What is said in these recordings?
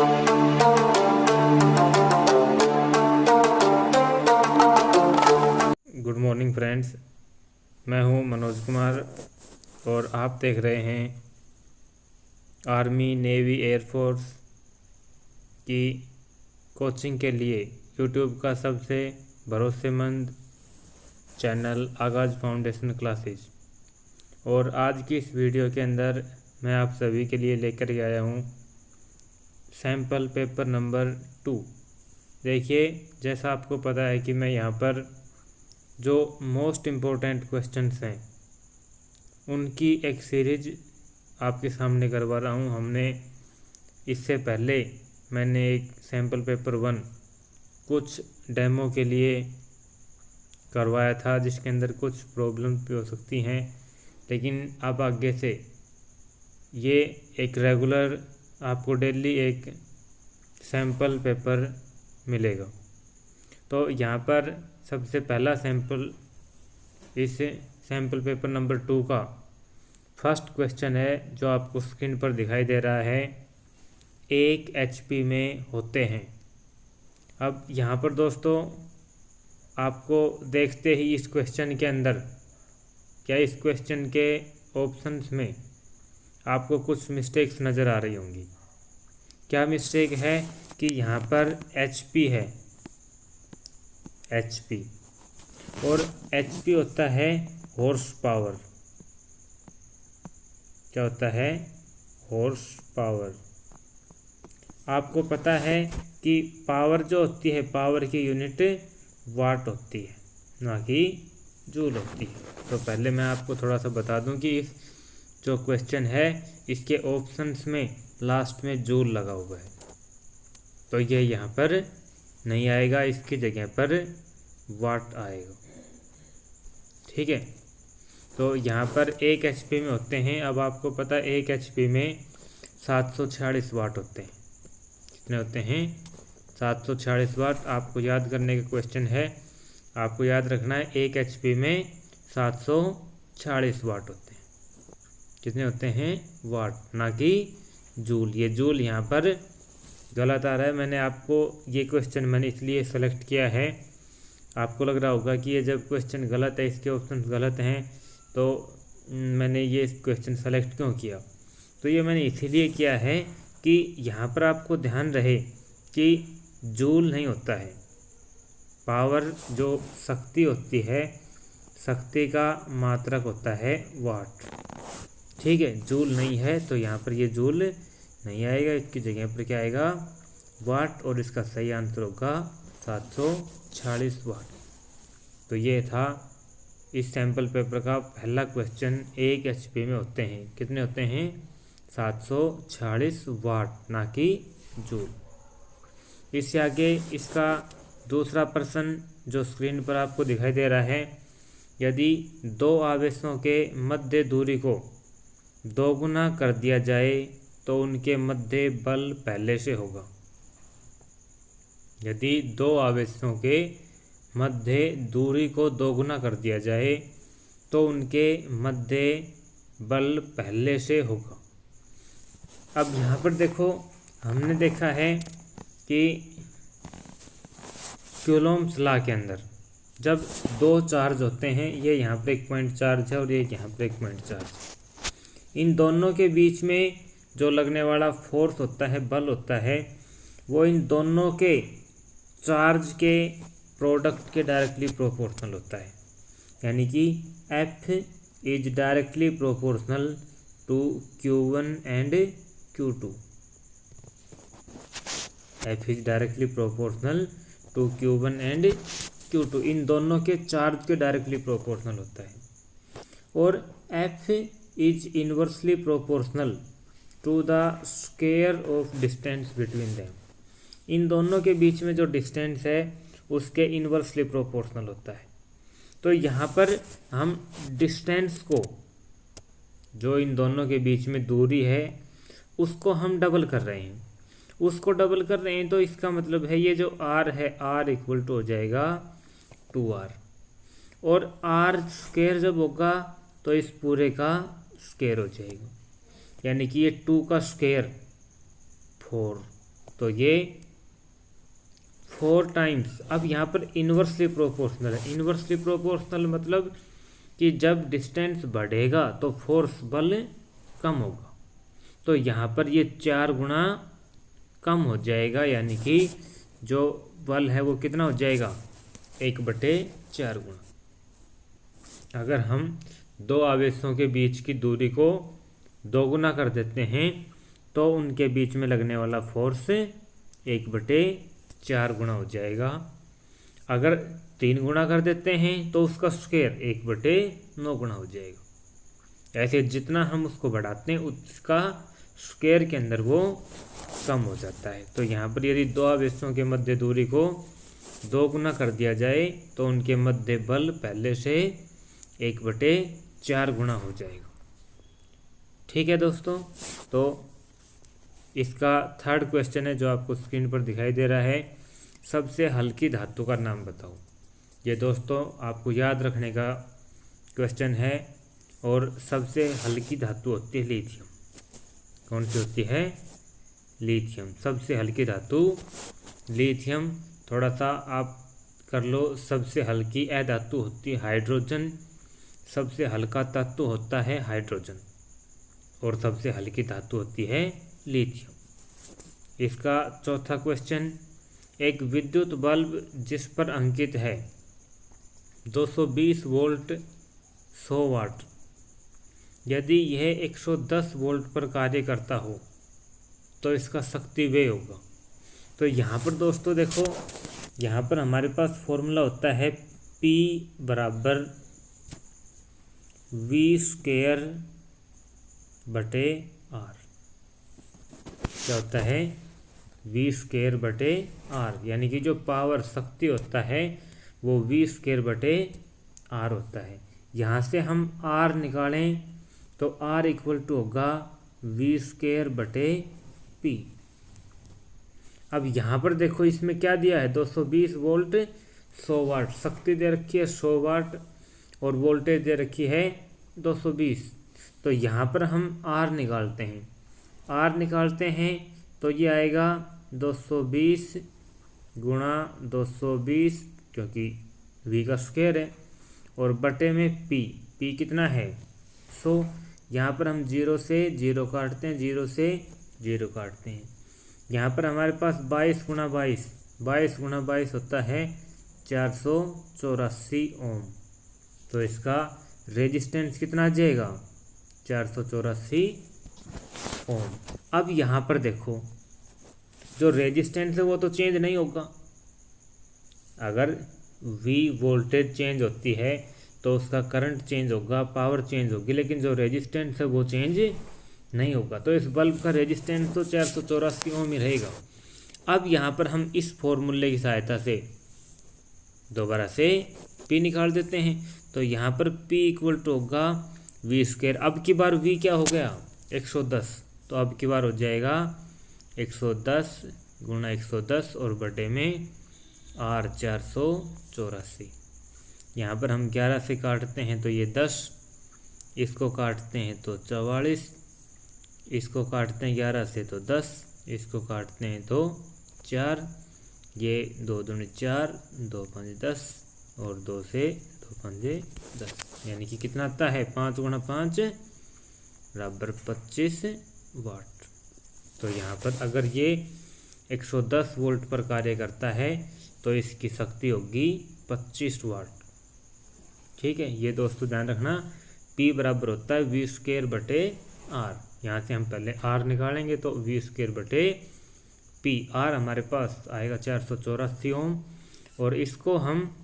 Good morning friends, मैं हूं मनोज कुमार और आप देख रहे हैं आर्मी, नेवी, एयरफोर्स की कोचिंग के लिए यूट्यूब का सबसे भरोसेमंद चैनल आगाज़ फाउंडेशन क्लासेस। और आज की इस वीडियो के अंदर मैं आप सभी के लिए लेकर के आया हूं सैम्पल पेपर नंबर 2। देखिए, जैसा आपको पता है कि मैं यहाँ पर जो मोस्ट इम्पोर्टेंट क्वेश्चंस हैं उनकी एक सीरीज आपके सामने करवा रहा हूँ। हमने इससे पहले मैंने एक सैम्पल पेपर 1 कुछ डेमो के लिए करवाया था, जिसके अंदर कुछ प्रॉब्लम भी हो सकती हैं, लेकिन अब आगे से ये एक रेगुलर आपको डेली एक सैम्पल पेपर मिलेगा। तो यहाँ पर सबसे पहला सैम्पल, इस सैम्पल पेपर नंबर 2 का फर्स्ट क्वेश्चन है, जो आपको स्क्रीन पर दिखाई दे रहा है। 1 HP में होते हैं। अब यहाँ पर दोस्तों आपको देखते ही इस क्वेश्चन के अंदर, क्या इस क्वेश्चन के ऑप्शंस में आपको कुछ मिस्टेक्स नज़र आ रही होंगी। क्या मिस्टेक है कि यहाँ पर HP है, HP, और HP होता है हॉर्स पावर। क्या होता है? Horse power. आपको पता है कि पावर जो होती है, पावर की यूनिट वाट होती है, ना कि जूल होती है। तो पहले मैं आपको थोड़ा सा बता दूं कि इस जो क्वेश्चन है इसके ऑप्शंस में लास्ट में जूल लगा हुआ है, तो ये यहाँ पर नहीं आएगा, इसकी जगह पर वाट आएगा। ठीक है, तो यहाँ पर 1 HP में होते हैं। अब आपको पता है 1 HP में 746 वाट होते हैं। कितने होते हैं? 746 वाट। आपको याद करने का क्वेश्चन है, आपको याद रखना है 1 HP में 746 वाट होते हैं। कितने होते हैं? वाट, ना कि जूल। ये जूल यहाँ पर गलत आ रहा है। मैंने आपको ये क्वेश्चन मैंने इसलिए सेलेक्ट किया है, आपको लग रहा होगा कि ये जब क्वेश्चन गलत है, इसके ऑप्शन गलत हैं, तो मैंने ये क्वेश्चन सेलेक्ट क्यों किया। तो ये मैंने इसीलिए किया है कि यहाँ पर आपको ध्यान रहे कि जूल नहीं होता है। पावर जो शक्ति होती है, शक्ति का मात्रक होता है वाट। ठीक है, जूल नहीं है, तो यहाँ पर ये जूल नहीं आएगा, इसकी जगह पर क्या आएगा? वाट। और इसका सही आंसर होगा 746 वाट। तो ये था इस सैम्पल पेपर का पहला क्वेश्चन। 1 HP में होते हैं। कितने होते हैं? 746 वाट, ना कि जूल। इससे आगे इसका दूसरा प्रश्न जो स्क्रीन पर आपको दिखाई दे रहा है, यदि 2 आवेशों के मध्य दूरी को दोगुना कर दिया जाए तो उनके मध्य बल पहले से होगा। यदि 2 आवेशों के मध्य दूरी को दोगुना कर दिया जाए तो उनके मध्य बल पहले से होगा। अब यहाँ पर देखो, हमने देखा है कि कूलॉम्स लॉ के अंदर जब 2 चार्ज होते हैं, ये यहाँ पर 1 पॉइंट चार्ज है और ये यहाँ पर 1 पॉइंट चार्ज है, इन दोनों के बीच में जो लगने वाला फोर्स होता है, बल होता है, वो इन दोनों के चार्ज के प्रोडक्ट के डायरेक्टली प्रोपोर्शनल होता है। यानी कि F is directly proportional to Q1 and Q2। F is directly proportional to Q1 and Q2, इन दोनों के चार्ज के डायरेक्टली प्रोपोर्शनल होता है। और F is inversely proportional to the square of distance between them. इन दोनों के बीच में जो डिस्टेंस है उसके इनवर्सली प्रोपोर्शनल होता है। तो यहाँ पर हम डिस्टेंस को, जो इन दोनों के बीच में दूरी है, उसको हम डबल कर रहे हैं। उसको डबल कर रहे हैं तो इसका मतलब है ये जो R है, R इक्वल टू हो जाएगा 2R। और R स्क्वायर जब होगा तो इस पूरे का स्क्वायर हो जाएगा, यानी कि ये 2 का स्क्वायर 4। तो ये 4 टाइम्स। अब यहाँ पर इन्वर्सली प्रोपोर्शनल है। इन्वर्सली प्रोपोर्शनल मतलब कि जब डिस्टेंस बढ़ेगा तो फोर्स बल कम होगा, तो यहाँ पर ये 4 गुना कम हो जाएगा, यानी कि जो बल है वो कितना हो जाएगा, 1/4 गुना। अगर हम दो आवेशों के बीच की दूरी को 2 गुना कर देते हैं तो उनके बीच में लगने वाला फोर्स 1/4 गुना हो जाएगा। अगर 3 गुना कर देते हैं तो उसका स्क्वायर 1/9 गुना हो जाएगा। ऐसे जितना हम उसको बढ़ाते हैं उसका स्क्वायर के अंदर वो कम हो जाता है। तो यहाँ पर यदि दो आवेशों के मध्य दूरी को 2 गुना कर दिया जाए तो उनके मध्य बल पहले से 1/4 गुना हो जाएगा। ठीक है दोस्तों, तो इसका थर्ड क्वेश्चन है जो आपको स्क्रीन पर दिखाई दे रहा है, सबसे हल्की धातु का नाम बताओ। ये दोस्तों आपको याद रखने का क्वेश्चन है। और सबसे हल्की धातु होती है लिथियम। कौन सी होती है, लिथियम। सबसे हल्की धातु लिथियम। थोड़ा सा आप कर लो, सबसे हल्की अधातु होती है हाइड्रोजन, सबसे हल्का तत्व होता है हाइड्रोजन, और सबसे हल्की धातु होती है लिथियम। इसका चौथा क्वेश्चन, एक विद्युत बल्ब जिस पर अंकित है 220 वोल्ट 100 वाट, यदि यह 110 वोल्ट पर कार्य करता हो तो इसका शक्ति व्यय होगा। तो यहाँ पर दोस्तों देखो, यहाँ पर हमारे पास फॉर्मूला होता है P बराबर V² बटे R। क्या होता है, V² बटे R, यानी कि जो पावर शक्ति होता है वो V² बटे R होता है। यहाँ से हम R निकालें तो R इक्वल टू होगा V² बटे P। अब यहाँ पर देखो इसमें क्या दिया है, 220 वोल्ट 100 वाट, शक्ति दे रखी है 100 वाट और वोल्टेज दे रखी है 220। तो यहाँ पर हम R निकालते हैं। R निकालते हैं तो ये आएगा 220 गुणा 220, क्योंकि V का स्क्वायर है, और बटे में P कितना है 100। यहाँ पर हम 0 से 0 काटते हैं, 0 से 0 काटते हैं। यहाँ पर हमारे पास 22 गुणा 22 गुणा 22 होता है 484 ओम। तो इसका रेजिस्टेंस कितना आ जाएगा, 484 ओम। अब यहाँ पर देखो, जो रेजिस्टेंस है वो तो चेंज नहीं होगा। अगर V वोल्टेज चेंज होती है तो उसका करंट चेंज होगा, पावर चेंज होगी, लेकिन जो रेजिस्टेंस है वो चेंज नहीं होगा। तो इस बल्ब का रेजिस्टेंस तो 484 ओम ही रहेगा। अब यहाँ पर हम इस फॉर्मूले की सहायता से दोबारा से P निकाल देते हैं। तो यहाँ पर P इक्वल टू होगा V²। अब की बार V क्या हो गया, 110। तो अब की बार हो जाएगा 110 गुणा 110 और बटे में R 484। यहाँ पर हम 11 से काटते हैं तो ये 10, इसको काटते हैं तो 44, इसको काटते हैं 11 से तो 10, इसको काटते हैं तो 4, ये 2 दूनी 4, 2 5 10 और 2 से 2 5 10, यानी कि कितना आता है, 5 गुणा 5 बराबर 25 वाट। तो यहाँ पर अगर ये 110 वोल्ट पर कार्य करता है तो इसकी शक्ति होगी 25 वाट। ठीक है, ये दोस्तों ध्यान रखना, P बराबर होता है V² बटे R। यहाँ से हम पहले R निकालेंगे तो V² बटे P। R हमारे पास आएगा 484 ओम, और इसको हम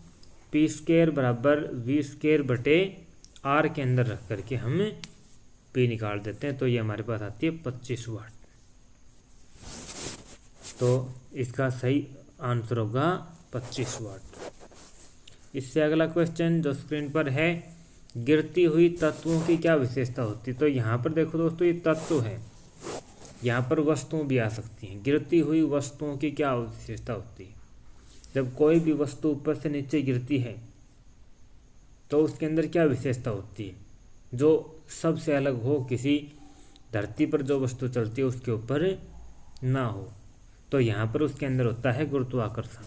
P² बराबर V² बटे R के अंदर रख करके हम P निकाल देते हैं। तो ये हमारे पास आती है 25 वाट। तो इसका सही आंसर होगा 25 वाट। इससे अगला क्वेश्चन जो स्क्रीन पर है, गिरती हुई तत्वों की क्या विशेषता होती है। तो यहाँ पर देखो दोस्तों, ये तत्व है, यहाँ पर वस्तुएं भी आ सकती हैं। गिरती हुई वस्तुओं की क्या विशेषता होती है, जब कोई भी वस्तु ऊपर से नीचे गिरती है तो उसके अंदर क्या विशेषता होती है, जो सबसे अलग हो, किसी धरती पर जो वस्तु चलती है उसके ऊपर ना हो। तो यहाँ पर उसके अंदर होता है गुरुत्वाकर्षण।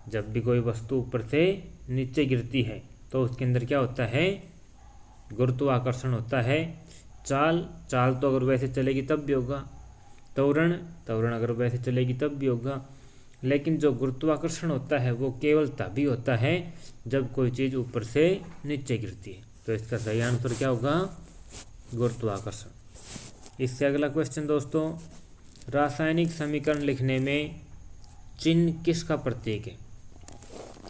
जब भी कोई वस्तु ऊपर से नीचे गिरती है तो उसके अंदर क्या होता है, गुरुत्वाकर्षण होता है। चाल तो अगर वैसे चलेगी तब भी होगा, त्वरण अगर वैसे चलेगी तब भी होगा, लेकिन जो गुरुत्वाकर्षण होता है वो केवल तभी होता है जब कोई चीज़ ऊपर से नीचे गिरती है। तो इसका सही आंसर क्या होगा, गुरुत्वाकर्षण। इससे अगला क्वेश्चन दोस्तों, रासायनिक समीकरण लिखने में चिन्ह किसका प्रतीक है।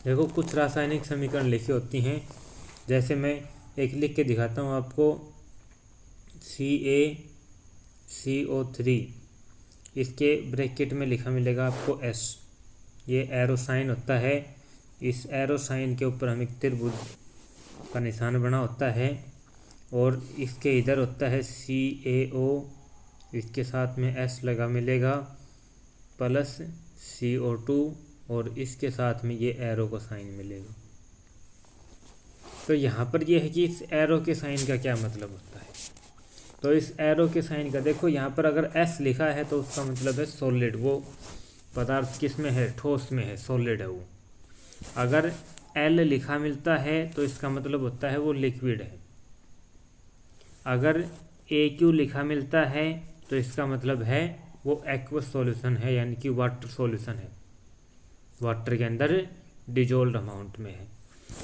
देखो कुछ रासायनिक समीकरण लिखी होती हैं, जैसे मैं एक लिख के दिखाता हूँ आपको, CaCO3, इसके ब्रैकेट में लिखा मिलेगा आपको S, ये एरो साइन होता है। इस एरो साइन के ऊपर हमें त्रिभुज का निशान बना होता है, और इसके इधर होता है CaO, इसके साथ में S लगा मिलेगा, प्लस CO2, और इसके साथ में ये एरो का साइन मिलेगा। तो यहाँ पर ये है कि इस एरो के साइन का क्या मतलब होता है। तो इस एरो के साइन का देखो, यहाँ पर अगर S लिखा है तो उसका मतलब है सॉलिड, वो पदार्थ किस में है, ठोस में है, सॉलिड है वो। अगर L लिखा मिलता है तो इसका मतलब होता है वो लिक्विड है। अगर AQ लिखा मिलता है तो इसका मतलब है वो एक्वस सॉल्यूशन है, यानी कि वाटर सॉल्यूशन है, वाटर के अंदर डिजोल्व अमाउंट में है।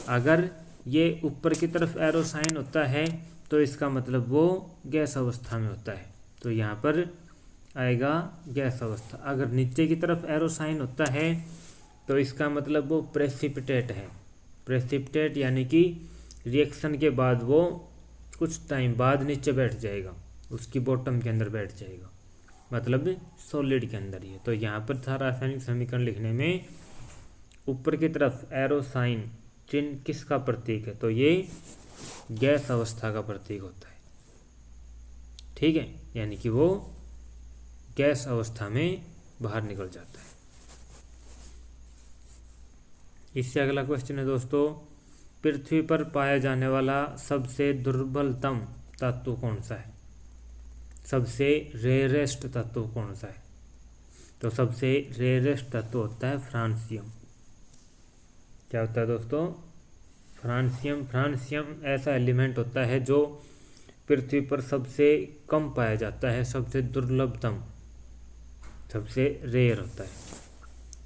अगर ये ऊपर की तरफ एरो साइन होता है तो इसका मतलब वो गैस अवस्था में होता है, तो यहाँ पर आएगा गैस अवस्था। अगर नीचे की तरफ एरो साइन होता है तो इसका मतलब वो प्रेसिपिटेट है, प्रेसिपिटेट यानी कि रिएक्शन के बाद वो कुछ टाइम बाद नीचे बैठ जाएगा, उसकी बॉटम के अंदर बैठ जाएगा, मतलब सॉलिड के अंदर ही है। तो यहाँ पर था रासायनिक समीकरण लिखने में ऊपर की तरफ एरो साइन चिन्ह किसका प्रतीक है, तो ये गैस अवस्था का प्रतीक होता है, ठीक है, यानी कि वो गैस अवस्था में बाहर निकल जाता है। इससे अगला क्वेश्चन है दोस्तों, पृथ्वी पर पाया जाने वाला सबसे दुर्बलतम तत्व कौन सा है, सबसे रेयरेस्ट तत्व कौन सा है। तो सबसे रेयरेस्ट तत्व होता है फ्रांसियम। क्या होता है दोस्तों, फ्रांसियम। फ्रांसियम ऐसा एलिमेंट होता है जो पृथ्वी पर सबसे कम पाया जाता है, सबसे दुर्लभतम, सबसे रेयर होता है।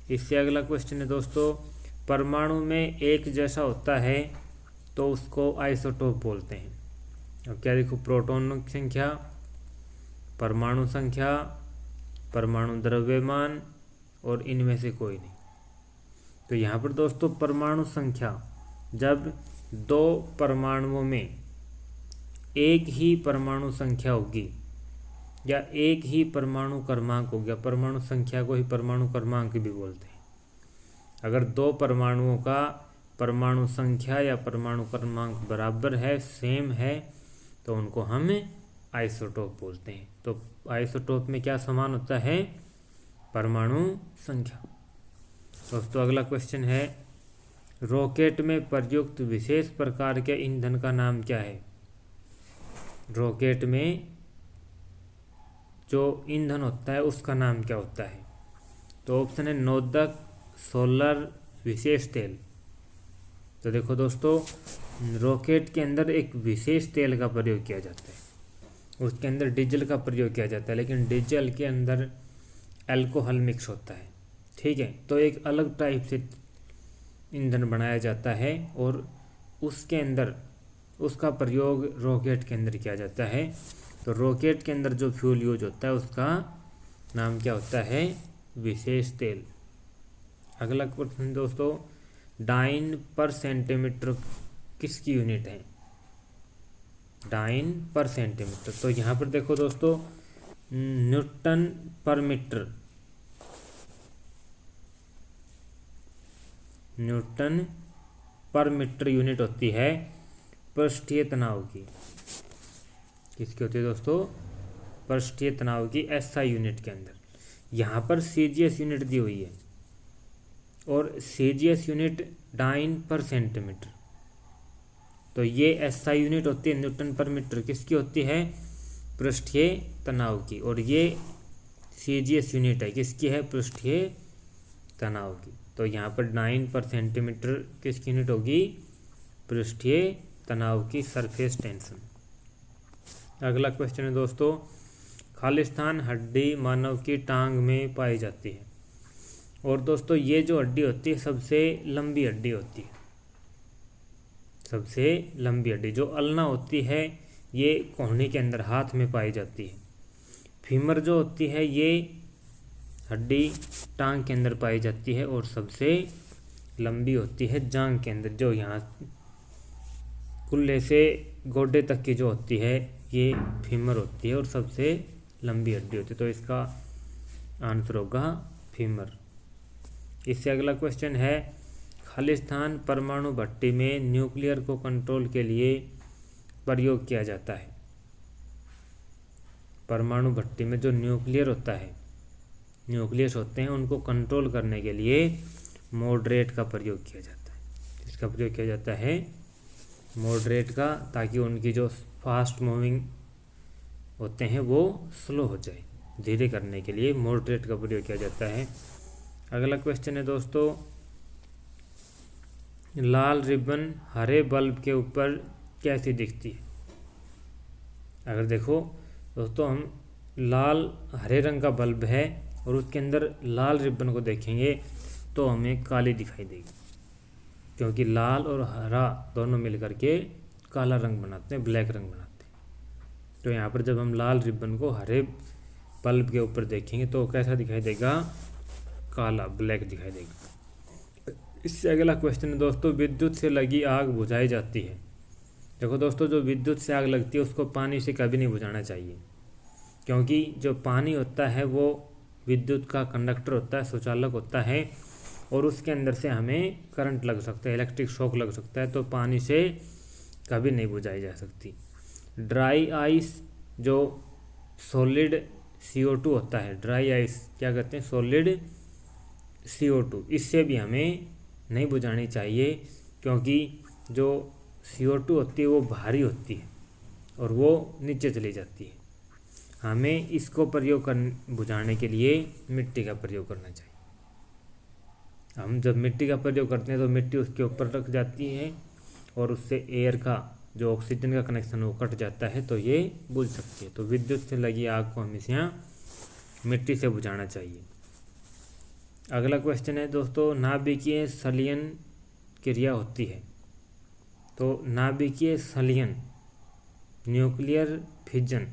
इससे अगला क्वेश्चन है दोस्तों, परमाणु में एक जैसा होता है तो उसको आइसोटोप बोलते हैं। अब क्या देखो, प्रोटॉन की संख्या, परमाणु संख्या, परमाणु द्रव्यमान, और इनमें से कोई नहीं। तो यहाँ पर दोस्तों परमाणु संख्या, जब दो परमाणुओं में एक ही परमाणु संख्या होगी या एक ही परमाणु क्रमांक हो गया, परमाणु संख्या को ही परमाणु क्रमांक भी बोलते हैं। अगर दो परमाणुओं का परमाणु संख्या या परमाणु क्रमांक बराबर है, सेम है, तो उनको हम आइसोटोप बोलते हैं। तो आइसोटोप में क्या समान होता है, परमाणु संख्या। दोस्तों अगला क्वेश्चन है, रॉकेट में प्रयुक्त विशेष प्रकार के ईंधन का नाम क्या है। रॉकेट में जो ईंधन होता है उसका नाम क्या होता है। तो ऑप्शन है नोदक, सोलर, विशेष तेल। तो देखो दोस्तों, रॉकेट के अंदर एक विशेष तेल का प्रयोग किया जाता है, उसके अंदर डीजल का प्रयोग किया जाता है, लेकिन डीजल के अंदर अल्कोहल मिक्स होता है, ठीक है। तो एक अलग टाइप से ईंधन बनाया जाता है और उसके अंदर उसका प्रयोग रॉकेट के अंदर किया जाता है। तो रॉकेट के अंदर जो फ्यूल यूज होता है उसका नाम क्या होता है, विशेष तेल। अगला क्वेश्चन दोस्तों, डाइन पर सेंटीमीटर किसकी यूनिट है। डाइन पर सेंटीमीटर, तो यहाँ पर देखो दोस्तों, न्यूटन पर मीटर, न्यूटन पर मीटर यूनिट होती है पृष्ठीय तनाव की। किसकी होती है दोस्तों, पृष्ठीय तनाव की, एसआई यूनिट के अंदर। यहाँ पर सीजीएस यूनिट दी हुई है और सीजीएस यूनिट डाइन पर सेंटीमीटर। तो ये एसआई यूनिट होती है न्यूटन पर मीटर, किसकी होती है, पृष्ठीय तनाव की। और ये CGS यूनिट है, किसकी है? पृष्ठीय तनाव की। तो यहाँ पर 9/सेंटीमीटर किसकी यूनिट होगी? पृष्ठीय तनाव की, सरफेस टेंशन। अगला क्वेश्चन है दोस्तों, खालिस्तान हड्डी मानव की टांग में पाई जाती है। और दोस्तों ये जो हड्डी होती है सबसे लंबी हड्डी होती है, सबसे लंबी हड्डी। जो अल्ना होती है ये कोहनी के अंदर हाथ में पाई जाती है। फीमर जो होती है ये हड्डी टांग के अंदर पाई जाती है और सबसे लंबी होती है जांघ के अंदर, जो यहाँ कुल्ले से गोडे तक की जो होती है ये फीमर होती है और सबसे लंबी हड्डी होती है। तो इसका आंसर होगा फीमर। इससे अगला क्वेश्चन है, खालिस्तान परमाणु भट्टी में न्यूक्लियर को कंट्रोल के लिए प्रयोग किया जाता है। परमाणु भट्टी में जो न्यूक्लियर होता है, न्यूक्लियस होते हैं, उनको कंट्रोल करने के लिए मॉडरेट का प्रयोग किया जाता है। इसका प्रयोग किया जाता है मॉडरेट का, ताकि उनकी जो फास्ट मूविंग होते हैं वो स्लो हो जाए। धीरे करने के लिए मॉडरेट का प्रयोग किया जाता है। अगला क्वेश्चन है दोस्तों, लाल रिबन हरे बल्ब के ऊपर कैसी दिखती है? अगर देखो दोस्तों, हम लाल हरे रंग का बल्ब है और उसके अंदर लाल रिबन को देखेंगे तो हमें काली दिखाई देगी, क्योंकि लाल और हरा दोनों मिलकर के काला रंग बनाते हैं, ब्लैक रंग बनाते हैं। तो यहाँ पर जब हम लाल रिबन को हरे बल्ब के ऊपर देखेंगे तो कैसा दिखाई देगा? काला, ब्लैक दिखाई देगा। इससे अगला क्वेश्चन है दोस्तों, विद्युत से लगी आग बुझाई जाती है। देखो दोस्तों, जो विद्युत से आग लगती है उसको पानी से कभी नहीं बुझाना चाहिए, क्योंकि जो पानी होता है वो विद्युत का कंडक्टर होता है, सुचालक होता है, और उसके अंदर से हमें करंट लग सकता है, इलेक्ट्रिक शॉक लग सकता है। तो पानी से कभी नहीं बुझाई जा सकती। ड्राई आइस जो सॉलिड CO2 होता है, ड्राई आइस क्या कहते हैं? सॉलिड CO2, इससे भी हमें नहीं बुझानी चाहिए, क्योंकि जो CO2 होती है वो भारी होती है और वो नीचे चली जाती है। हमें इसको बुझाने के लिए मिट्टी का प्रयोग करना चाहिए। हम जब मिट्टी का प्रयोग करते हैं तो मिट्टी उसके ऊपर रख जाती है और उससे एयर का जो ऑक्सीजन का कनेक्शन वो कट जाता है, तो ये बुझ सकती है। तो विद्युत से लगी आग को हमेशा मिट्टी से बुझाना चाहिए। अगला क्वेश्चन है दोस्तों, नाभिकीय संलयन क्रिया होती है। तो नाभिकीय संलयन, न्यूक्लियर फिजन,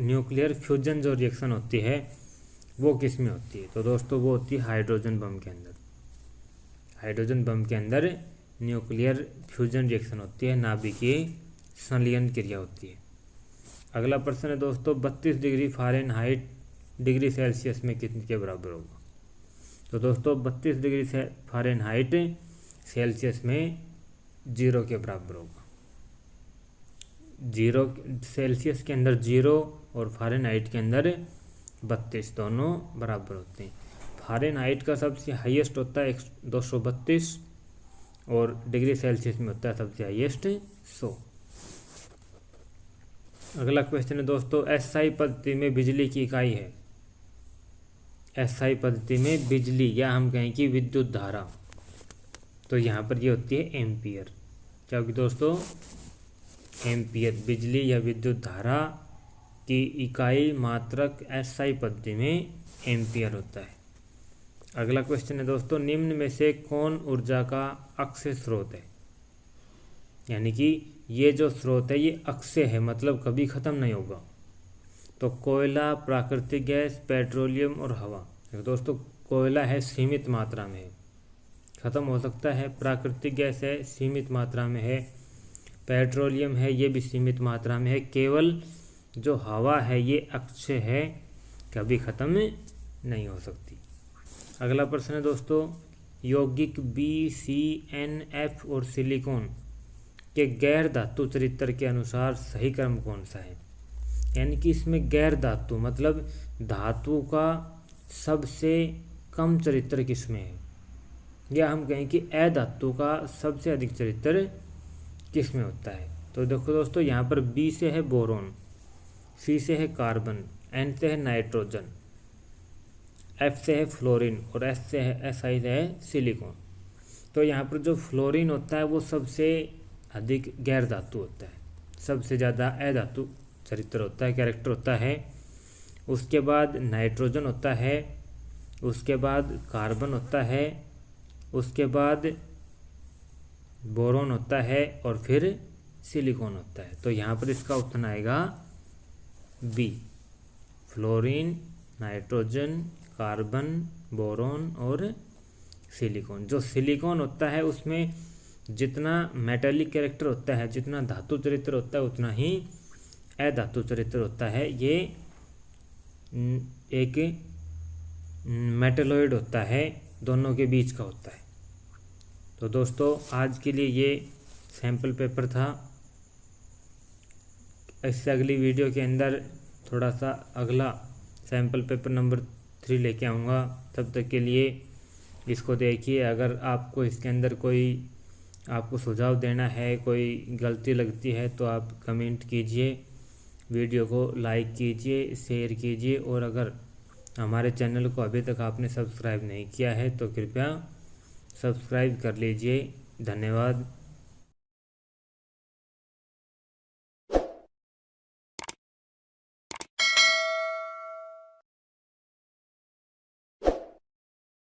न्यूक्लियर फ्यूजन जो रिएक्शन होती है वो किस में होती है? तो दोस्तों वो होती है हाइड्रोजन बम के अंदर। हाइड्रोजन बम के अंदर न्यूक्लियर फ्यूजन रिएक्शन होती है, नाभिकीय संलयन क्रिया होती है। अगला प्रश्न है दोस्तों, 32 डिग्री फ़ारेनहाइट डिग्री सेल्सियस में कितने के बराबर होगा? तो दोस्तों 32 डिग्री फ़ारेनहाइट सेल्सियस में 0 के बराबर होगा। 0 सेल्सियस के अंदर 0 और फ़ारेनहाइट के अंदर 32 दोनों बराबर होते हैं। फ़ारेनहाइट का सबसे हाईएस्ट होता है 232 और डिग्री सेल्सियस में होता है सबसे हाईएस्ट 100। अगला क्वेश्चन है दोस्तों, SI पद्धति में बिजली की इकाई है। SI पद्धति में बिजली, या हम कहें कि विद्युत धारा, तो यहाँ पर ये होती है एम्पियर। क्या होगी दोस्तों? एम्पियर। बिजली या विद्युत धारा की इकाई मात्रक SI पद्धति में एम्पियर होता है। अगला क्वेश्चन है दोस्तों, निम्न में से कौन ऊर्जा का अक्षय स्रोत है? यानी कि ये जो स्रोत है ये अक्षय है, मतलब कभी ख़त्म नहीं होगा। तो कोयला, प्राकृतिक गैस, पेट्रोलियम और हवा। दोस्तों कोयला है सीमित मात्रा में है, ख़त्म हो सकता है। प्राकृतिक गैस है सीमित मात्रा में है। पेट्रोलियम है ये भी सीमित मात्रा में है। केवल जो हवा है ये अक्षय है, कभी ख़त्म नहीं हो सकती। अगला प्रश्न है दोस्तों, यौगिक BCNF और सिलिकॉन के गैर धातु चरित्र के अनुसार सही क्रम कौन सा है? यानी कि इसमें गैर धातु मतलब धातु का सबसे कम चरित्र किसमें है, या हम कहें कि अधातु का सबसे अधिक चरित्र किस में होता है। तो देखो दोस्तों, यहाँ पर बी से है बोरोन, सी से है कार्बन, एन से है नाइट्रोजन, एफ से है फ्लोरीन और एस से है SI से है सिलिकॉन। तो यहाँ पर जो फ्लोरीन होता है वो सबसे अधिक गैर धातु होता है, सबसे ज़्यादा अधातु चरित्र होता है, कैरेक्टर होता है। उसके बाद नाइट्रोजन होता है, उसके बाद कार्बन होता है, उसके बाद बोरोन होता है और फिर सिलिकॉन होता है। तो यहाँ पर इसका उत्तर आएगा B, fluorine, nitrogen, carbon, boron और सिलिकॉन। जो सिलिकॉन होता है उसमें जितना मेटालिक कैरेक्टर होता है, जितना धातु चरित्र होता है, उतना ही अधातु चरित्र होता है। ये एक मेटलॉइड होता है, दोनों के बीच का होता है। तो दोस्तों, आज के लिए ये सैम्पल पेपर था। इससे अगली वीडियो के अंदर थोड़ा सा अगला सैम्पल पेपर नंबर 3 लेके आऊँगा। तब तक के लिए इसको देखिए। अगर आपको इसके अंदर कोई आपको सुझाव देना है, कोई गलती लगती है, तो आप कमेंट कीजिए, वीडियो को लाइक कीजिए, शेयर कीजिए। और अगर हमारे चैनल को अभी तक आपने सब्सक्राइब नहीं किया है तो कृपया सब्सक्राइब कर लीजिए। धन्यवाद।